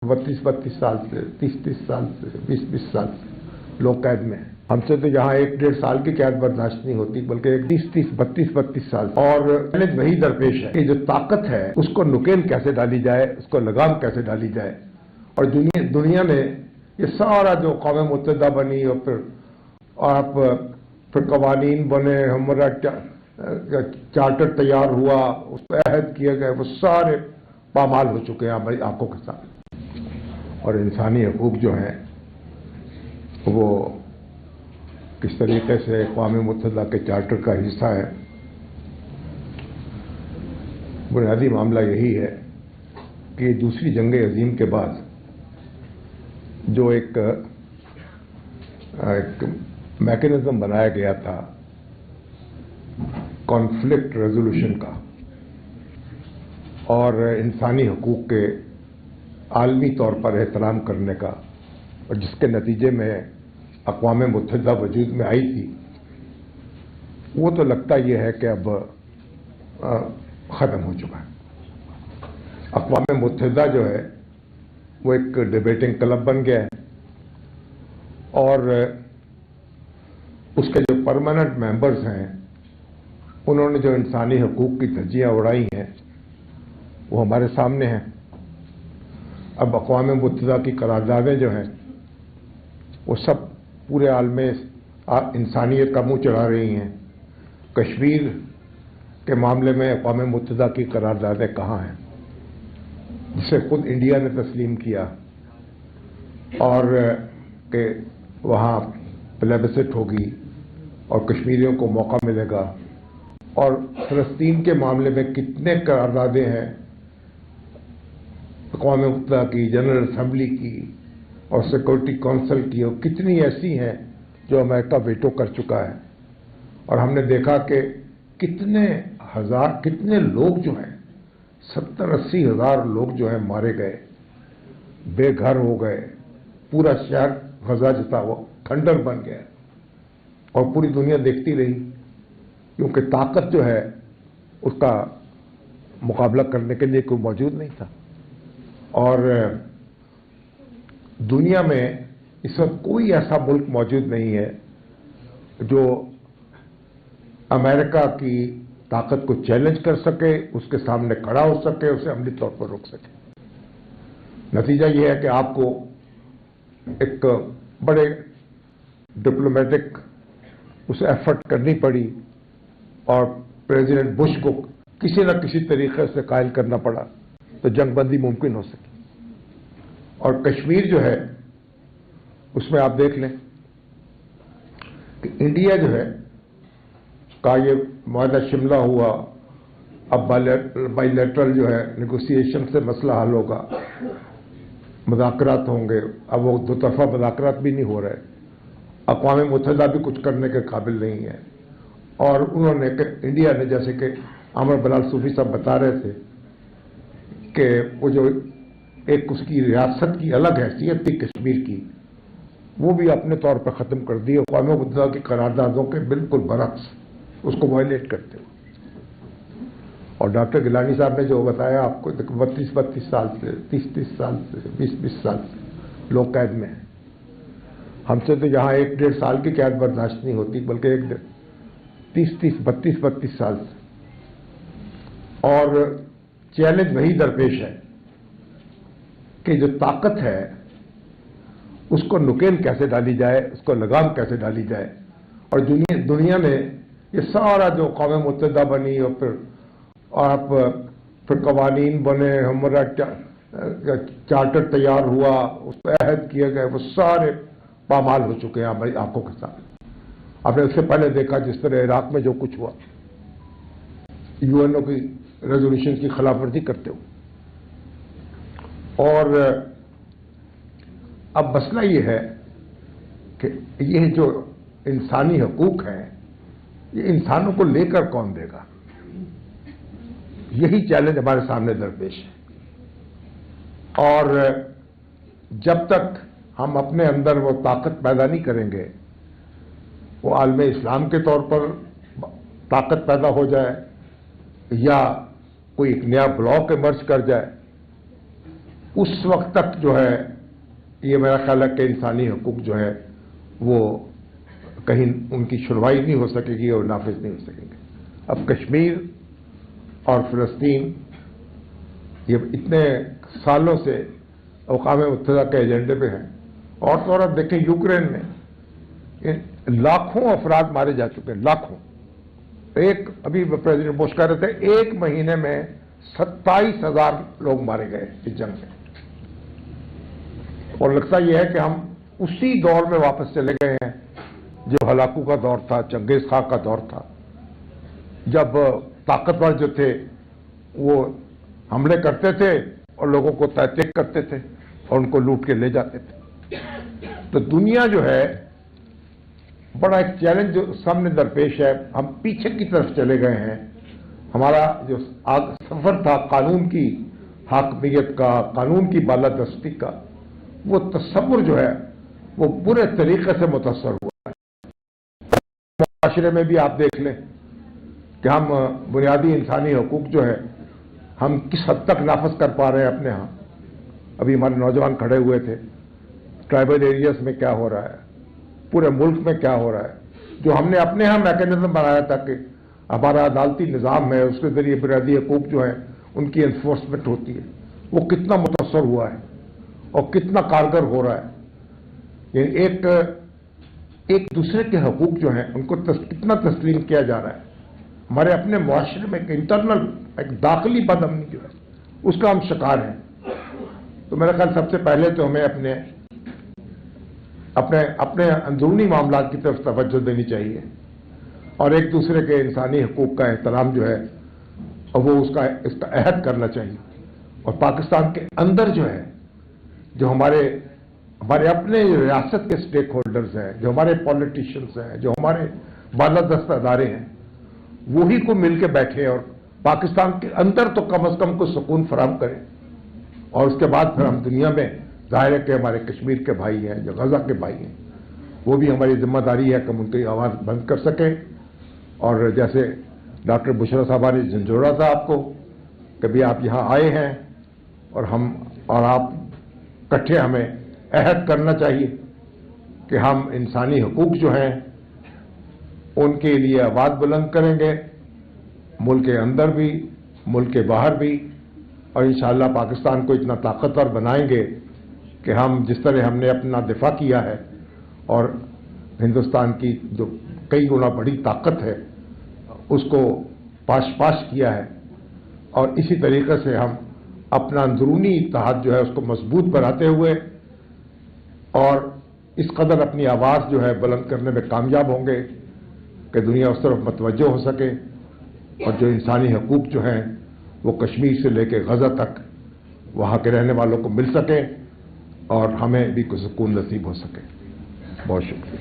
32 साल से, 30 साल से, 20 साल से लोग कैद में हैं। हमसे तो यहाँ 1-1.5 साल की कैद बर्दाश्त नहीं होती, बल्कि 32 साल। और चैलेंज वही दरपेश है कि जो ताकत है उसको नुकेल कैसे डाली जाए, उसको लगाम कैसे डाली जाए। और दुनिया ने ये सारा जो कौम मुत्तहिदा बनी और फिर कवानीन बने, हमारा चार्टर तैयार हुआ, उस पर अहद किए गए, वो सारे पामाल हो चुके हैं हमारी आंखों के सामने। और इंसानी हकूक जो हैं वो किस तरीके से अक़वाम मुत्तहिदा के चार्टर का हिस्सा है। बुनियादी मामला यही है कि दूसरी जंग अजीम के बाद जो एक मैकेनिज्म बनाया गया था कॉन्फ्लिक्ट रेजोल्यूशन का और इंसानी हकूक के आलमी तौर पर एहतराम करने का, और जिसके नतीजे में अक़वाम मुत्तहिदा वजूद में आई थी, वो तो लगता यह है कि अब ख़त्म हो चुका है। अक़वाम मुत्तहिदा जो है वो एक डिबेटिंग क्लब बन गया है और उसके जो परमानेंट मेंबर्स हैं उन्होंने जो इंसानी हकूक की धज्जियाँ उड़ाई हैं वो हमारे सामने हैं। अब अक़वाम मुत्तहिदा की करारदादें जो हैं वो सब पूरे आलम में इंसानियत का मुंह चढ़ा रही हैं। कश्मीर के मामले में अक़वाम मुत्तहिदा की करारदादें कहाँ हैं, जिसे खुद इंडिया ने तस्लीम किया और कि वहाँ प्लेबिसिट होगी और कश्मीरियों को मौका मिलेगा। और फ़लस्तीन के मामले में कितने करारदादें हैं अक़वाम मुत्तहिदा की, जनरल असम्बली की और सिक्योरिटी काउंसिल की, और कितनी ऐसी हैं जो अमेरिका वेटो कर चुका है। और हमने देखा कि कितने लोग जो हैं 70-80 हज़ार लोग जो हैं मारे गए, बेघर हो गए, पूरा शहर गजा जता वो खंडर बन गया और पूरी दुनिया देखती रही, क्योंकि ताकत जो है उसका मुकाबला करने के लिए कोई मौजूद नहीं था। और दुनिया में इस वक्त कोई ऐसा मुल्क मौजूद नहीं है जो अमेरिका की ताकत को चैलेंज कर सके, उसके सामने खड़ा हो सके, उसे अमली तौर पर रोक सके। नतीजा यह है कि आपको एक बड़े डिप्लोमेटिक उसे एफर्ट करनी पड़ी और प्रेसिडेंट बुश को किसी न किसी तरीके से कायल करना पड़ा तो जंगबंदी मुमकिन हो सकी। और कश्मीर जो है उसमें आप देख लें कि इंडिया जो है का ये माहदा शिमला हुआ, अब बायलैटरल जो है नेगोशिएशन से मसला हल होगा, मुज़ाकरात होंगे। अब वो दो तरफा मुज़ाकरात भी नहीं हो रहे, अक़वाम मुत्तहिदा भी कुछ करने के काबिल नहीं है। और उन्होंने इंडिया ने, जैसे कि आमिर बिलाल सूफी साहब बता रहे थे कि वो जो एक उसकी रियासत की अलग हैसियत थी कश्मीर की, वो भी अपने तौर पर ख़त्म कर दी अक़वाम मुत्तहिदा की करारदादों के बिल्कुल बरक्स, उसको वायलेट करते हुए। और डॉक्टर गिलानी साहब ने जो बताया आपको, 32 साल से, 30 साल से, 20 साल से लोग कैद में हैं। हमसे तो यहाँ 1-1.5 साल की कैद बर्दाश्त नहीं होती, बल्कि 32 साल से। और चैलेंज वही दरपेश है कि जो ताकत है उसको नुकेल कैसे डाली जाए, उसको लगाम कैसे डाली जाए। और दुनिया ने ये सारा जो कौम मुत्तहिदा बनी और फिर कवानीन बने, हमारा चार्टर तैयार हुआ, उस पर अहद किए गए, वो सारे पामाल हो चुके हैं हमारी आंखों के सामने। आपने उससे पहले देखा जिस तरह इराक में जो कुछ हुआ, यूएनओ की रेजोल्यूशन की खिलाफवर्जी करते हुए। और अब मसला ये है कि ये जो इंसानी हकूक हैं ये इंसानों को लेकर कौन देगा, यही चैलेंज हमारे सामने दरपेश है। और जब तक हम अपने अंदर वो ताकत पैदा नहीं करेंगे, वो आलम इस्लाम के तौर पर ताकत पैदा हो जाए या कोई एक नया ब्लॉक इमर्ज कर जाए, اس وقت تک جو ہے یہ میرا خیال ہے کہ انسانی حقوق جو ہے وہ کہیں ان کی شنوائی نہیں ہو سکے گی اور نافذ نہیں ہو سکیں گے. اب کشمیر اور فلسطین یہ اتنے سالوں سے اقوام متحدہ کے ایجنڈے پہ ہیں. اور تو اور اب دیکھیں یوکرین میں لاکھوں افراد مارے جا چکے ہیں, لاکھوں. ابھی پریزیڈنٹ بش کہہ رہے تھے 1 مہینے میں 27,000 لوگ مارے گئے اس جنگ میں. اور لگتا یہ ہے کہ ہم اسی دور میں واپس چلے گئے ہیں جو ہلاکو کا دور تھا, چنگیز خان کا دور تھا, جب طاقتور جو تھے وہ حملے کرتے تھے اور لوگوں کو تحقیق کرتے تھے اور ان کو لوٹ کے لے جاتے تھے. تو دنیا جو ہے بڑا ایک چیلنج جو سامنے درپیش ہے. ہم پیچھے کی طرف چلے گئے ہیں. ہمارا جو سفر تھا قانون کی حاکمیت کا, قانون کی بالادستی کا, وہ تصور جو ہے وہ برے طریقے سے متاثر ہوا ہے. معاشرے میں بھی آپ دیکھ لیں کہ ہم بنیادی انسانی حقوق جو ہے ہم کس حد تک نافذ کر پا رہے ہیں اپنے ہاں. ابھی ہمارے نوجوان کھڑے ہوئے تھے, ٹرائبل ایریاز میں کیا ہو رہا ہے, پورے ملک میں کیا ہو رہا ہے. جو ہم نے اپنے ہاں میکینزم بنایا تھا کہ ہمارا عدالتی نظام ہے, اس کے ذریعے بنیادی حقوق جو ہیں ان کی انفورسمنٹ ہوتی ہے, وہ کتنا متاثر ہوا ہے اور کتنا کارگر ہو رہا ہے. یعنی ایک دوسرے کے حقوق جو ہیں ان کو کتنا تسلیم کیا جا رہا ہے. ہمارے اپنے معاشرے میں ایک انٹرنل, ایک داخلی بد امنی جو ہے اس کا ہم شکار ہیں. تو میرا خیال سب سے پہلے تو ہمیں اپنے اندرونی معاملات کی طرف توجہ دینی چاہیے اور ایک دوسرے کے انسانی حقوق کا احترام جو ہے وہ اس کا عہد کرنا چاہیے. اور پاکستان کے اندر جو ہے جو ہمارے اپنے ریاست کے سٹیک ہولڈرز ہیں, جو ہمارے پولیٹیشنز ہیں, جو ہمارے بالادست ادارے ہیں, وہی کو مل کے بیٹھے اور پاکستان کے اندر تو کم از کم کو سکون فراہم کریں. اور اس کے بعد پھر ہم دنیا میں ظاہر ہے کہ ہمارے کشمیر کے بھائی ہیں, جو غزہ کے بھائی ہیں, وہ بھی ہماری ذمہ داری ہے کہ ہم ان کی آواز بند کر سکیں. اور جیسے ڈاکٹر بشرا صاحبہ نے جھنجھوڑا تھا آپ کو, کبھی آپ یہاں آئے ہیں اور آپ اکٹھے ہمیں عہد کرنا چاہیے کہ ہم انسانی حقوق جو ہیں ان کے لیے آواز بلند کریں گے, ملک کے اندر بھی ملک کے باہر بھی, اور انشاءاللہ پاکستان کو اتنا طاقتور بنائیں گے کہ ہم جس طرح ہم نے اپنا دفاع کیا ہے اور ہندوستان کی جو کئی گنا بڑی طاقت ہے اس کو پاش کیا ہے, اور اسی طریقے سے ہم اپنا اندرونی اتحاد جو ہے اس کو مضبوط بناتے ہوئے اور اس قدر اپنی آواز جو ہے بلند کرنے میں کامیاب ہوں گے کہ دنیا اس طرف متوجہ ہو سکے اور جو انسانی حقوق جو ہیں وہ کشمیر سے لے کے غزہ تک وہاں کے رہنے والوں کو مل سکے اور ہمیں بھی کوئی سکون نصیب ہو سکے. بہت شکریہ.